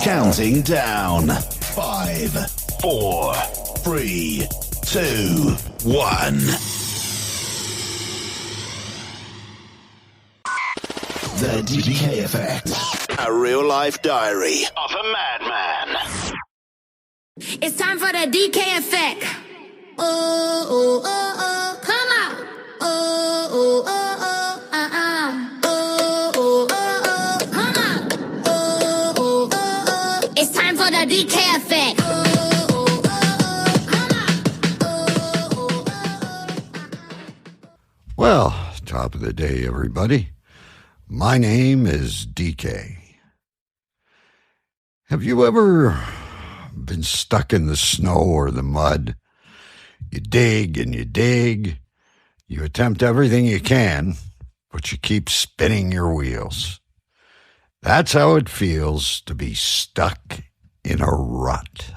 Counting down. 5, 4, 3, 2, 1. The DK Effect. A real-life diary of a madman. It's time for the DK Effect. Oh, oh, oh, oh. Come on. Oh, oh, oh, oh. Oh, oh, oh, oh. Come on. Oh, oh, oh, oh. It's time for the DK Effect. Oh, oh, oh, oh. Come on. Oh, oh, oh, oh. Well, top of the day, everybody. My name is DK. Have you ever been stuck in the snow or the mud? You dig and you dig. You attempt everything you can, but you keep spinning your wheels. That's how it feels to be stuck in a rut.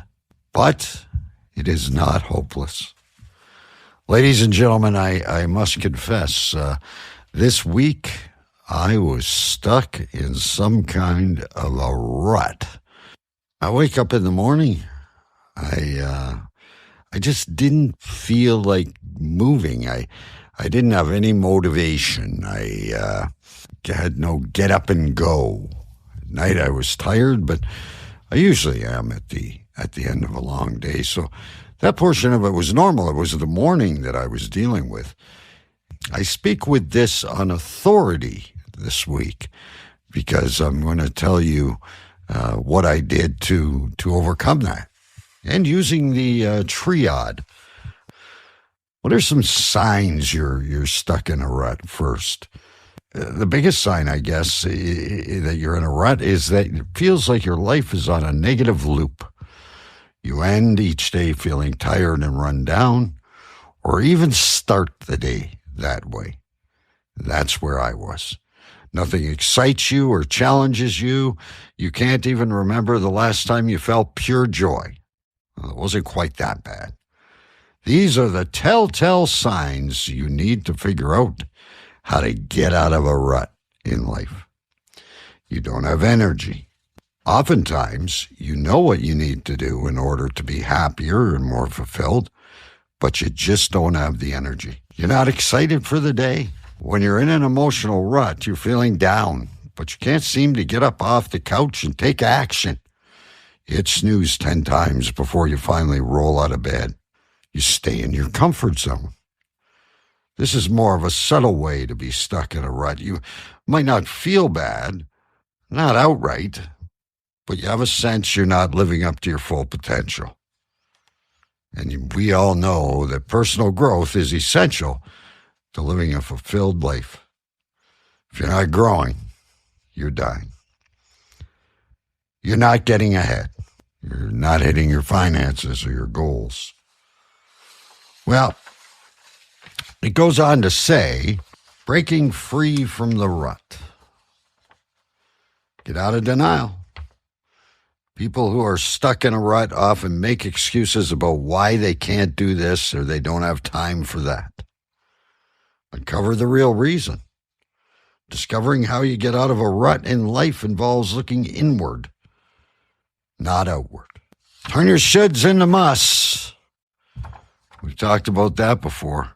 But it is not hopeless. Ladies and gentlemen, I must confess, this week I was stuck in some kind of a rut. I wake up in the morning. I just didn't feel like moving. I didn't have any motivation. I had no get up and go. At night I was tired, but I usually am at the end of a long day. So that portion of it was normal. It was the morning that I was dealing with. I speak with this on authority this week because I'm going to tell you what I did to overcome that. And using the triad. What are some signs you're stuck in a rut first? The biggest sign, I guess, that you're in a rut is that it feels like your life is on a negative loop. You end each day feeling tired and run down, or even start the day that way. That's where I was. Nothing excites you or challenges you. You can't even remember the last time you felt pure joy. Well, it wasn't quite that bad. These are the telltale signs you need to figure out how to get out of a rut in life. You don't have energy. Oftentimes, you know what you need to do in order to be happier and more fulfilled, but you just don't have the energy. You're not excited for the day. When you're in an emotional rut, you're feeling down, but you can't seem to get up off the couch and take action. You hit snooze 10 times before you finally roll out of bed. You stay in your comfort zone. This is more of a subtle way to be stuck in a rut. You might not feel bad, not outright, but you have a sense you're not living up to your full potential. And we all know that personal growth is essential to living a fulfilled life. If you're not growing, you're dying. You're not getting ahead. You're not hitting your finances or your goals. Well, it goes on to say, breaking free from the rut. Get out of denial. People who are stuck in a rut often make excuses about why they can't do this or they don't have time for that. Uncover the real reason. Discovering how you get out of a rut in life involves looking inward, not outward. Turn your shoulds into musts. We've talked about that before.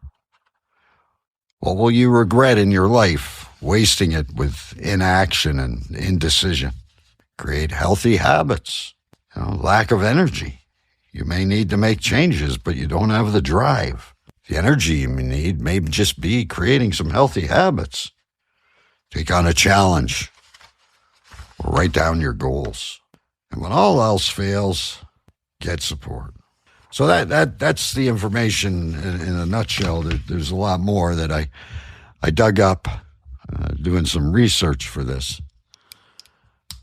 What will you regret in your life, wasting it with inaction and indecision? Create healthy habits. Lack of energy. You may need to make changes, but you don't have the drive. The energy you need may just be creating some healthy habits. Take on a challenge. Or write down your goals. And when all else fails, get support. So that's the information in a nutshell. There's a lot more that I dug up doing some research for this.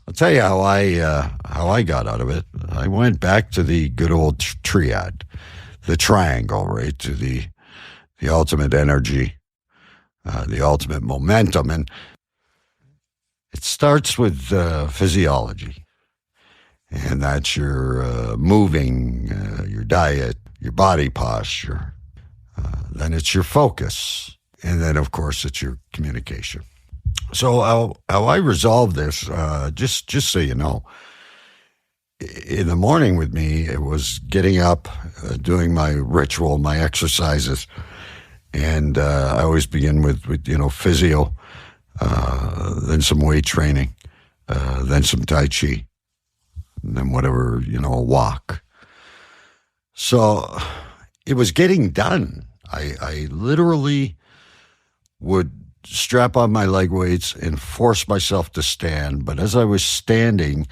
I'll tell you how I got out of it. I went back to the good old triad, the triangle, right, to the ultimate energy, the ultimate momentum. And it starts with physiology. And that's your moving, your diet, your body posture. Then it's your focus. And then, of course, it's your communication. So how I resolve this, just so you know, in the morning with me, it was getting up, doing my ritual, my exercises. And I always begin with physio, then some weight training, then some Tai Chi, and then whatever, a walk. So it was getting done. I literally would strap on my leg weights and force myself to stand. But as I was standing,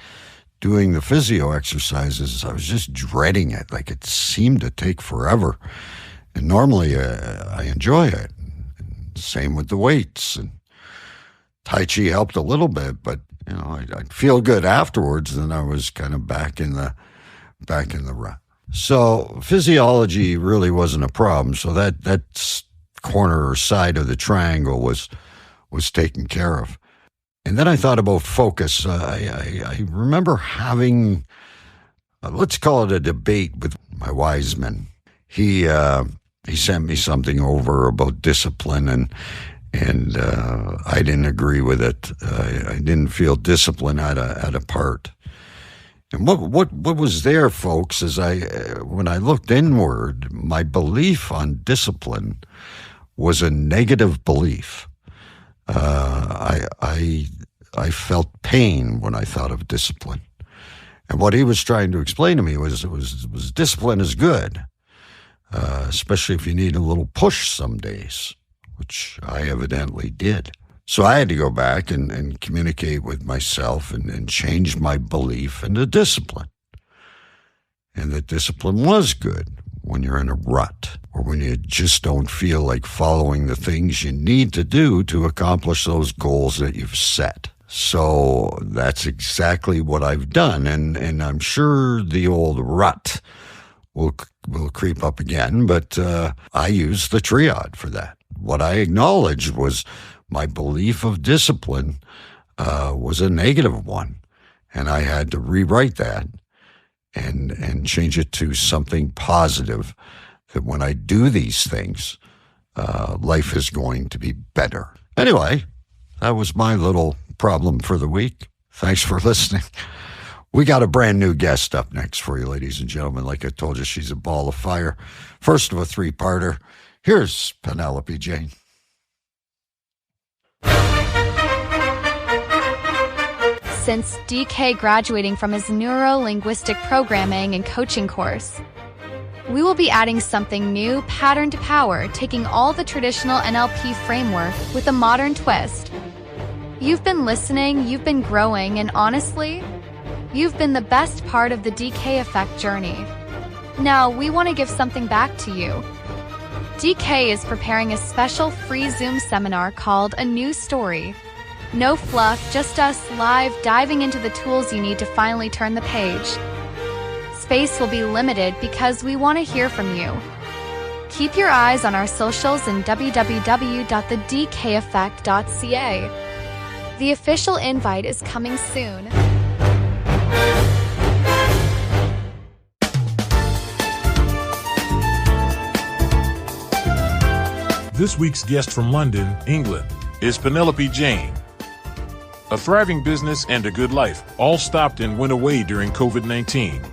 doing the physio exercises, I was just dreading it. Like it seemed to take forever. And normally I enjoy it. Same with the weights. And Tai Chi helped a little bit, but I'd feel good afterwards. Then I was kind of back in the rut. So physiology really wasn't a problem. So that corner or side of the triangle was taken care of. And then I thought about focus. I remember having, let's call it a debate with my wise man. He sent me something over about discipline, and I didn't agree with it. I didn't feel discipline had a part. And what was there, folks, is when I looked inward, my belief on discipline was a negative belief. I felt pain when I thought of discipline. And what he was trying to explain to me was discipline is good, especially if you need a little push some days, which I evidently did. So I had to go back and communicate with myself and change my belief into discipline. And that discipline was good when you're in a rut or when you just don't feel like following the things you need to do to accomplish those goals that you've set. So that's exactly what I've done. And I'm sure the old rut will creep up again, but I use the triad for that. What I acknowledged was my belief of discipline was a negative one, and I had to rewrite that and change it to something positive, that when I do these things, life is going to be better. Anyway, that was my little problem for the week. Thanks for listening. We got a brand new guest up next for you, ladies and gentlemen. Like I told you, she's a ball of fire. First of a three-parter. Here's Penelope Jane. Since DK graduating from his neuro-linguistic programming and coaching course, we will be adding something new, pattern to power, taking all the traditional NLP framework with a modern twist. You've been listening, you've been growing, and honestly, you've been the best part of the DK Effect journey. Now, we want to give something back to you. DK is preparing a special free Zoom seminar called A New Story. No fluff, just us live diving into the tools you need to finally turn the page. Space will be limited because we want to hear from you. Keep your eyes on our socials and www.thedkeffect.ca. The official invite is coming soon. This week's guest from London, England, is Penelope Jane. A thriving business and a good life all stopped and went away during COVID-19.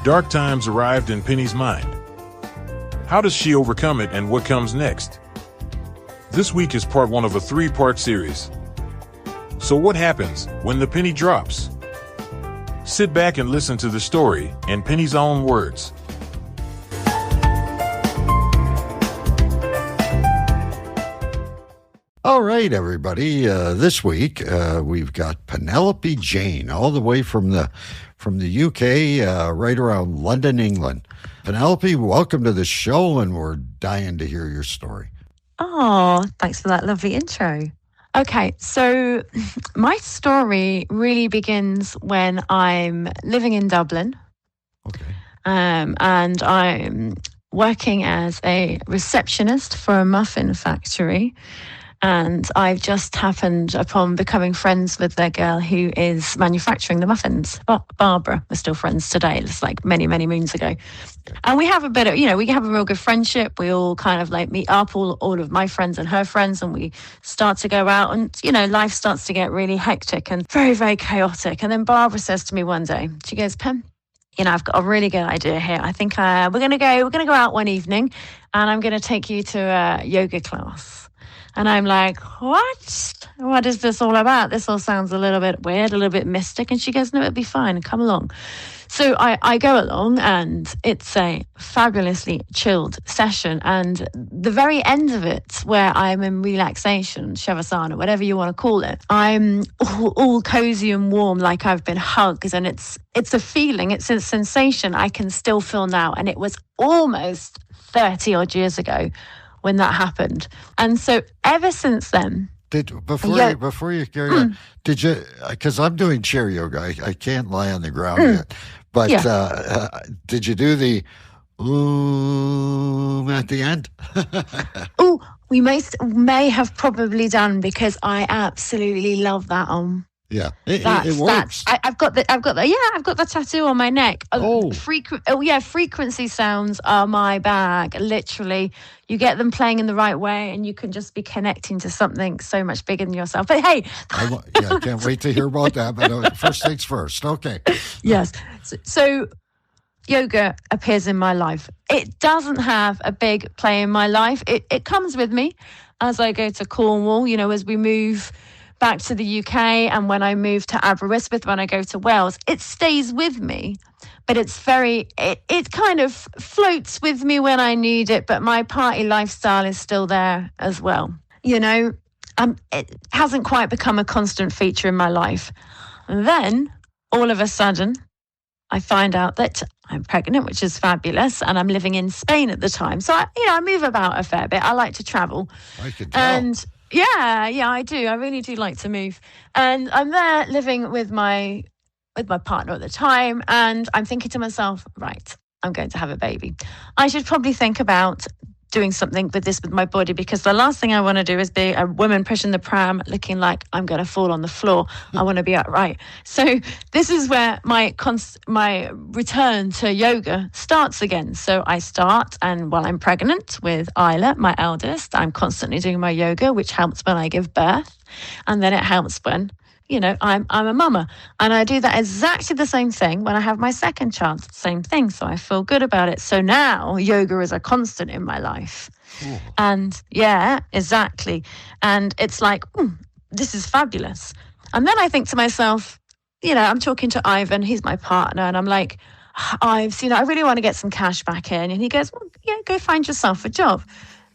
Dark times arrived in Penny's mind. How does she overcome it and what comes next? This week is part one of a three-part series. So what happens when the penny drops? Sit back and listen to the story in Penny's own words. All right, everybody. This week we've got Penelope Jane, all the way from the UK, right around London, England. Penelope, welcome to the show, and we're dying to hear your story. Oh, thanks for that lovely intro. Okay, so my story really begins when I'm living in Dublin. Okay. And I'm working as a receptionist for a muffin factory. And I've just happened upon becoming friends with their girl who is manufacturing the muffins. Barbara, we're still friends today. It's like many, many moons ago. And we have a bit of, we have a real good friendship. We all kind of like meet up, all of my friends and her friends, and we start to go out and, life starts to get really hectic and very, very chaotic. And then Barbara says to me one day, she goes, Pam, I've got a really good idea here. I think we're going to go out one evening and I'm going to take you to a yoga class. And I'm like, what? What is this all about? This all sounds a little bit weird, a little bit mystic. And she goes, no, it'll be fine. Come along. So I go along and it's a fabulously chilled session. And the very end of it, where I'm in relaxation, Shavasana, whatever you want to call it, I'm all cozy and warm, like I've been hugged. And it's a feeling, it's a sensation I can still feel now. And it was almost 30 odd years ago when that happened. And so ever since then... Before you carry on, did you, because I'm doing chair yoga, I can't lie on the ground yet, but did you do the at the end? Oh, we may have probably done, because I absolutely love that Yeah, it works. I've got the tattoo on my neck. Frequency sounds are my bag. Literally, you get them playing in the right way, and you can just be connecting to something so much bigger than yourself. But hey, I can't wait to hear about that. But first things first. Okay. Yes. So yoga appears in my life. It doesn't have a big play in my life. It comes with me as I go to Cornwall. As we move back to the UK, and when I move to Aberystwyth, when I go to Wales, it stays with me, but it kind of floats with me when I need it, but my party lifestyle is still there as well. It hasn't quite become a constant feature in my life. And then all of a sudden I find out that I'm pregnant, which is fabulous, and I'm living in Spain at the time. So I move about a fair bit. I like to travel. I can tell. And yeah, I do. I really do like to move. And I'm there living with my partner at the time, and I'm thinking to myself, right, I'm going to have a baby. I should probably think about doing something with my body, because the last thing I want to do is be a woman pushing the pram looking like I'm going to fall on the floor. I want to be upright. So this is where my return to yoga starts again. So I start, and while I'm pregnant with Isla, my eldest, I'm constantly doing my yoga, which helps when I give birth. And then it helps when I'm a mama, and I do that exactly the same thing when I have my second child. Same thing. So I feel good about it. So now yoga is a constant in my life. Ooh. And yeah, exactly. And it's like, this is fabulous. And then I think to myself, I'm talking to Ivan, he's my partner, and I'm like, I really want to get some cash back in. And he goes, well, yeah, go find yourself a job.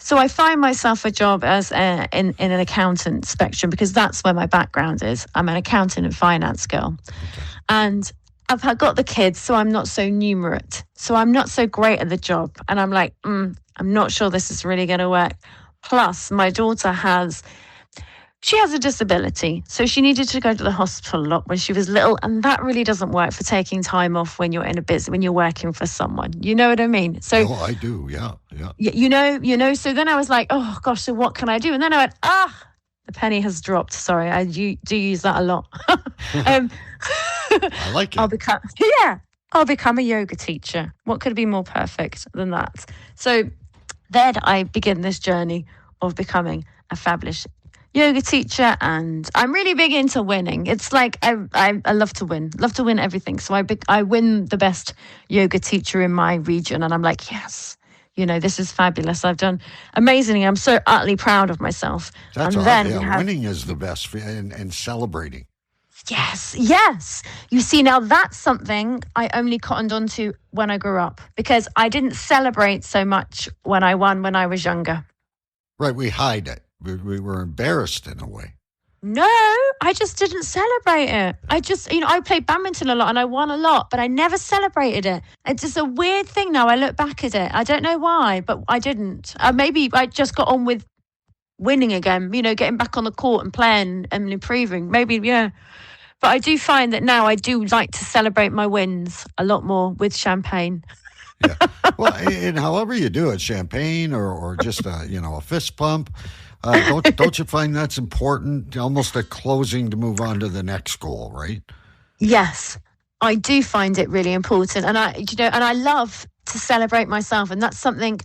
So I find myself a job as in an accountant spectrum, because that's where my background is. I'm an accountant and finance girl. Okay. And I've got the kids, so I'm not so numerate. So I'm not so great at the job. And I'm like, I'm not sure this is really going to work. Plus, my daughter has a disability. So she needed to go to the hospital a lot when she was little. And that really doesn't work for taking time off when you're in a business, when you're working for someone. You know what I mean? So I do. Yeah. So then I was like, oh gosh, so what can I do? And then I went, the penny has dropped. Sorry, I do use that a lot. I like it. I'll become a yoga teacher. What could be more perfect than that? So then I begin this journey of becoming a fabulous yoga teacher, and I'm really big into winning. It's like I love to win everything. So I win the best yoga teacher in my region, and I'm like, yes, this is fabulous. I've done amazingly. I'm so utterly proud of myself. That's and then winning is the best, and celebrating. Yes. You see, now that's something I only cottoned onto when I grew up, because I didn't celebrate so much when I won when I was younger. Right, we hide it. We were embarrassed in a way. No, I just didn't celebrate it. I just, I played badminton a lot and I won a lot, but I never celebrated it. It's just a weird thing now. I look back at it. I don't know why, but I didn't. Maybe I just got on with winning again, getting back on the court and playing and improving. Maybe, yeah. But I do find that now I do like to celebrate my wins a lot more with champagne. Yeah. Well, and however you do it, champagne or just a fist pump. Don't you find that's important? Almost a closing to move on to the next goal, right? Yes, I do find it really important. And I love to celebrate myself. And that's something,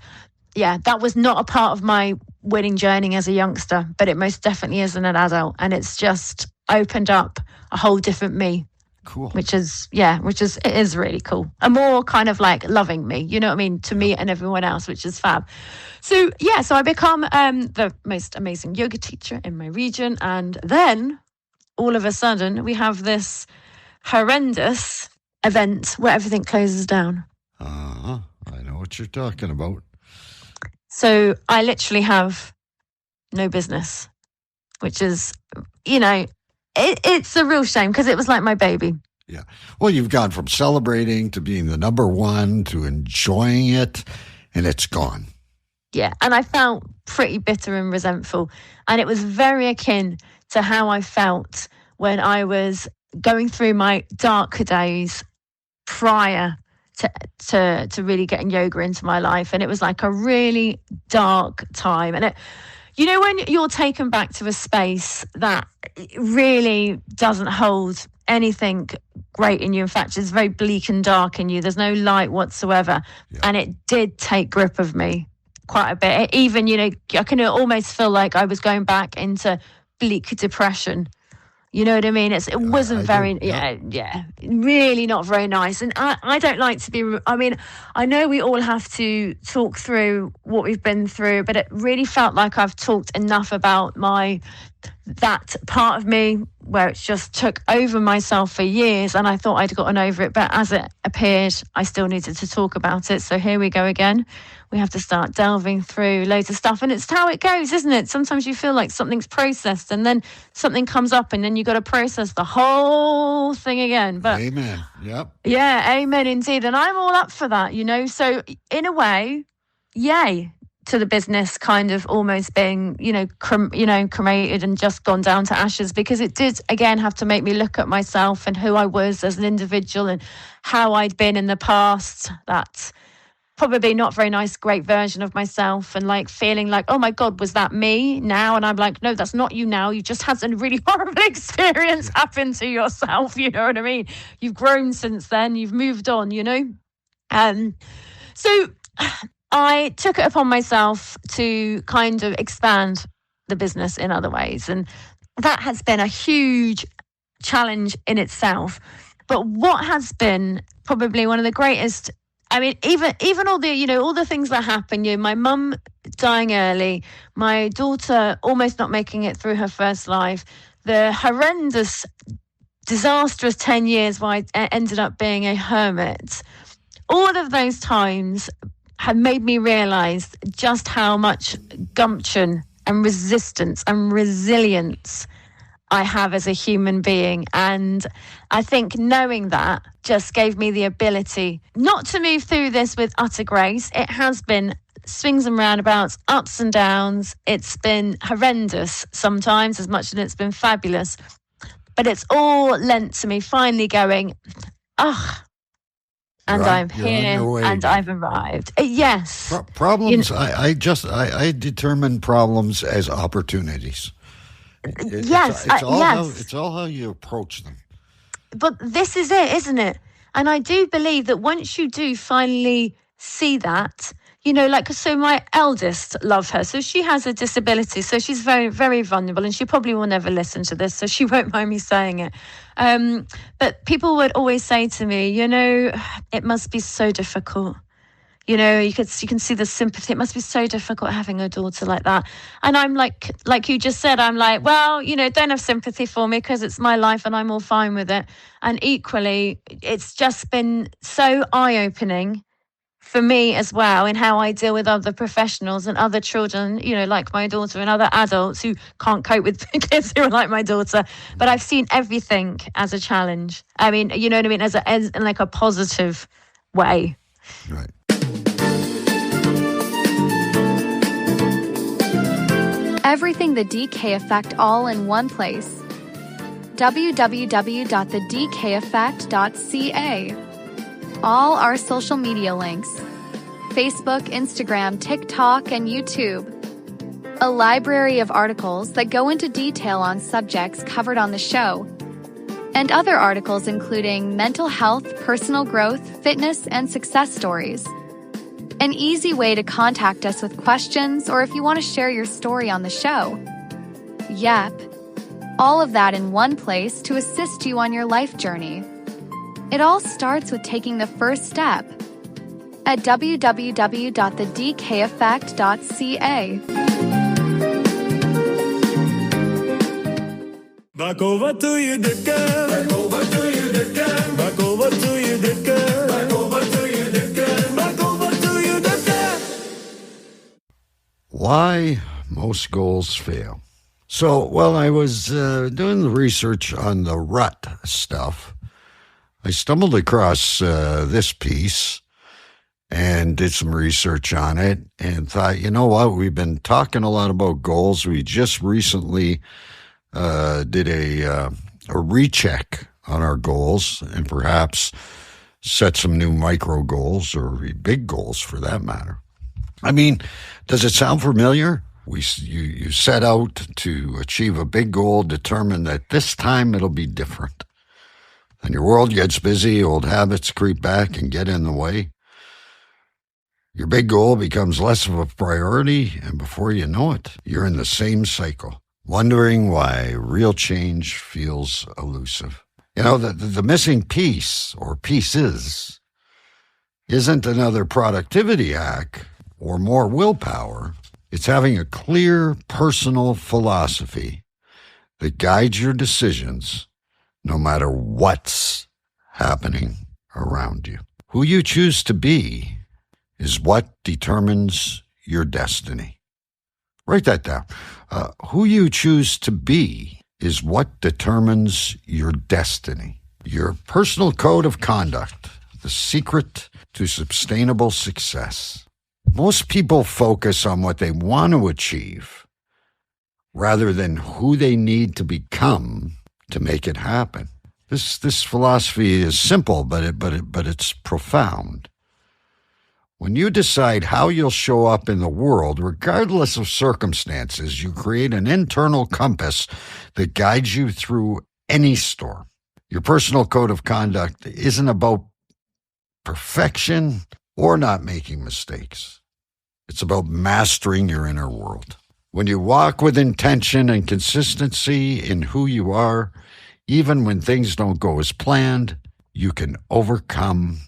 that was not a part of my winning journey as a youngster, but it most definitely is as an adult. And it's just opened up a whole different me. Cool. Which is really cool. A more kind of like loving me, you know what I mean, to me and everyone else, which is fab. So, so I become the most amazing yoga teacher in my region. And then all of a sudden we have this horrendous event where everything closes down. I know what you're talking about. So I literally have no business, which is, it's a real shame because it was like my baby. Yeah. Well, you've gone from celebrating to being the number one to enjoying it, and it's gone. Yeah. And I felt pretty bitter and resentful. And it was very akin to how I felt when I was going through my darker days prior to really getting yoga into my life. And it was like a really dark time. And when you're taken back to a space that really doesn't hold anything great in you. In fact, it's very bleak and dark in you. There's no light whatsoever. Yeah. And it did take grip of me quite a bit. Even, I can almost feel like I was going back into bleak depression. You know what I mean? It wasn't really not very nice. And I don't like to be, I know we all have to talk through what we've been through, but it really felt like I've talked enough about that part of me where it just took over myself for years, and I thought I'd gotten over it, but as it appeared, I still needed to talk about it. So here we go again. We have to start delving through loads of stuff, and it's how it goes, isn't it? Sometimes you feel like something's processed and then something comes up and then you got to process the whole thing again. But amen. Yep. Yeah, amen indeed. And I'm all up for that, So in a way, yay to the business kind of almost being, cremated and just gone down to ashes, because it did, again, have to make me look at myself and who I was as an individual and how I'd been in the past. That probably not very nice, great version of myself, and like feeling like, oh my God, was that me now? And I'm like, no, that's not you now. You just had a really horrible experience happen to yourself. You know what I mean? You've grown since then. You've moved on, So I took it upon myself to kind of expand the business in other ways. And that has been a huge challenge in itself. But what has been probably one of the greatest, even all the things that happen, my mum dying early, my daughter almost not making it through her first life, the horrendous, disastrous 10 years where I ended up being a hermit, all of those times had made me realize just how much gumption and resistance and resilience I have as a human being. And I think knowing that just gave me the ability not to move through this with utter grace. It has been swings and roundabouts, ups and downs. It's been horrendous sometimes as much as it's been fabulous. But it's all lent to me finally going, and I'm here, and I've arrived. Yes. Problems. I determine problems as opportunities. It's all how you approach them. But this is it, isn't it? And I do believe that once you do finally see that, so my eldest, love her. So she has a disability. So she's very, very vulnerable, and she probably will never listen to this, so she won't mind me saying it. But people would always say to me, it must be so difficult. You can see the sympathy. It must be so difficult having a daughter like that. And I'm like you just said, I'm like, well, don't have sympathy for me because it's my life and I'm all fine with it. And equally, it's just been so eye-opening for me as well in how I deal with other professionals and other children, like my daughter, and other adults who can't cope with kids who are like my daughter. But I've seen everything as a challenge. You know what I mean? As in like a positive way. Right. Everything the DK Effect all in one place. www.thedkeffect.ca. All our social media links: Facebook, Instagram, TikTok, and YouTube. a library of articles that go into detail on subjects covered on the show, and other articles including mental health, personal growth, fitness, and success stories. An easy way to contact us with questions or if you want to share your story on the show. Yep, all of that in one place to assist you on your life journey. It all starts with taking the first step at www.thedkeffect.ca. Back over to you, Dicker. Back over to you, Dicker. Back over to you, Dicker. Back over to you, Dicker. Back over to you, Dicker. Why most goals fail. So, while I was doing the research on the rut stuff, I stumbled across this piece and did some research on it and thought, you know what, we've been talking a lot about goals. We just recently did a recheck on our goals and perhaps set some new micro goals or big goals for that matter. I mean, does it sound familiar? You set out to achieve a big goal, determine that this time it'll be different. Then your world gets busy, old habits creep back and get in the way. Your big goal becomes less of a priority, and before you know it, you're in the same cycle, wondering why real change feels elusive. You know, the missing piece, or pieces, isn't another productivity hack or more willpower. It's having a clear personal philosophy that guides your decisions no matter what's happening around you. Who you choose to be is what determines your destiny. Write that down. Who you choose to be is what determines your destiny. Your personal code of conduct, the secret to sustainable success. Most people focus on what they want to achieve rather than who they need to become to make it happen. This philosophy is simple, but it's profound. When you decide how you'll show up in the world, regardless of circumstances, you create an internal compass that guides you through any storm. Your personal code of conduct isn't about perfection or not making mistakes. It's about mastering your inner world. When you walk with intention and consistency in who you are, even when things don't go as planned, you can overcome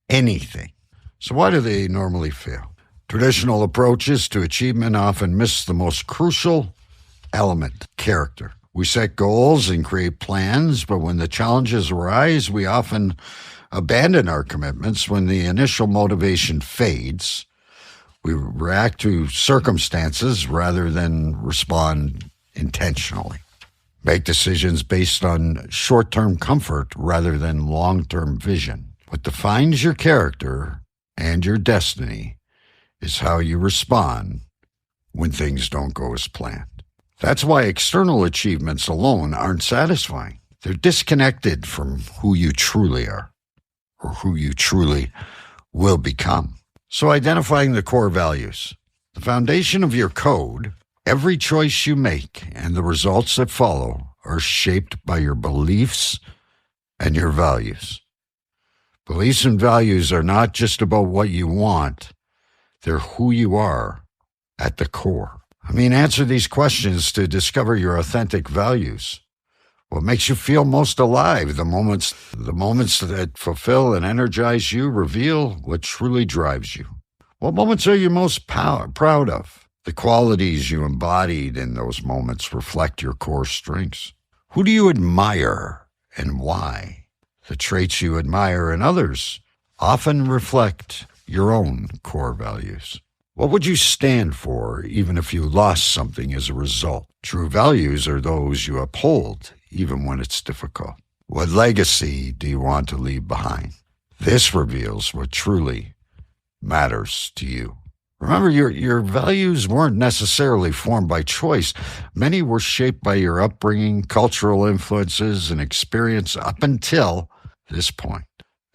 anything. So why do they normally fail? Traditional approaches to achievement often miss the most crucial element, character. We set goals and create plans, but when the challenges arise, we often abandon our commitments. When the initial motivation fades, we react to circumstances rather than respond intentionally. Make decisions based on short-term comfort rather than long-term vision. What defines your character and your destiny is how you respond when things don't go as planned. That's why external achievements alone aren't satisfying. They're disconnected from who you truly are or who you truly will become. So identifying the core values, the foundation of your code, every choice you make and the results that follow are shaped by your beliefs and your values. Beliefs and values are not just about what you want, they're who you are at the core. Answer these questions to discover your authentic values. What makes you feel most alive? The moments that fulfill and energize you reveal what truly drives you. What moments are you most proud of? The qualities you embodied in those moments reflect your core strengths. Who do you admire and why? The traits you admire in others often reflect your own core values. What would you stand for even if you lost something as a result? True values are those you uphold even when it's difficult. What legacy do you want to leave behind? This reveals what truly matters to you. Remember, your values weren't necessarily formed by choice. Many were shaped by your upbringing, cultural influences, and experience up until this point.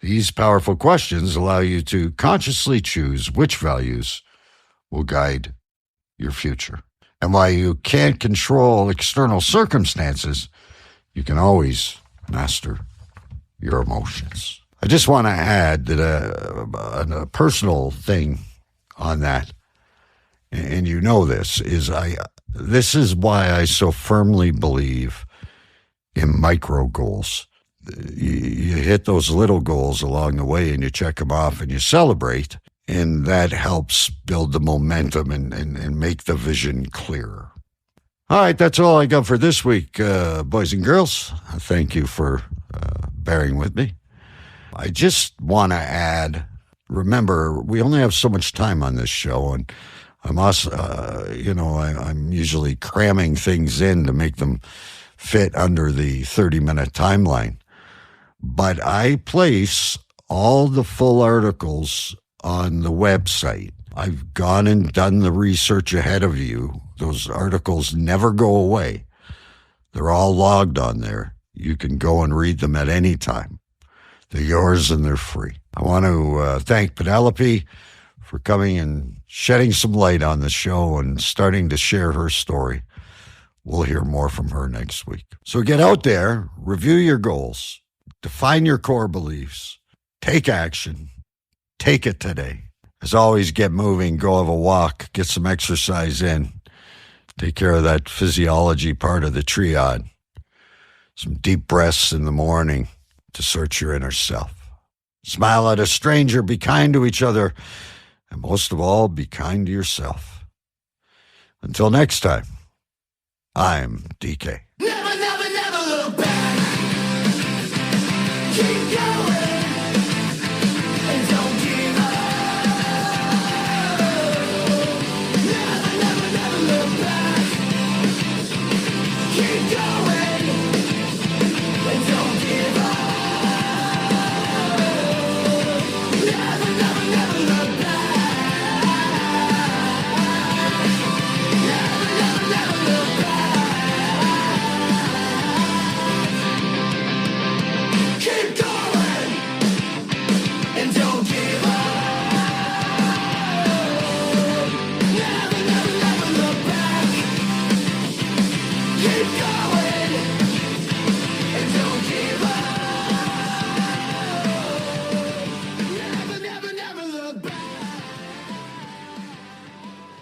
These powerful questions allow you to consciously choose which values will guide your future. And while you can't control external circumstances, you can always master your emotions. I just want to add that a personal thing on that, and you know this, this is why I so firmly believe in micro goals. You hit those little goals along the way and you check them off and you celebrate, and that helps build the momentum and make the vision clearer. All right, that's all I got for this week, boys and girls. Thank you for bearing with me. I just want to add, remember, we only have so much time on this show, and I'm also, I'm usually cramming things in to make them fit under the 30-minute timeline. But I place all the full articles on the website. I've gone and done the research ahead of you. Those articles never go away. They're all logged on there. You can go and read them at any time. They're yours and they're free. I want to thank Penelope for coming and shedding some light on the show and starting to share her story. We'll hear more from her next week. So get out there, review your goals, define your core beliefs, take action, take it today. As always, get moving, go have a walk, get some exercise in, take care of that physiology part of the triad. Some deep breaths in the morning to search your inner self. Smile at a stranger, be kind to each other, and most of all, be kind to yourself. Until next time, I'm DK. Never, never, never look back. Keep going.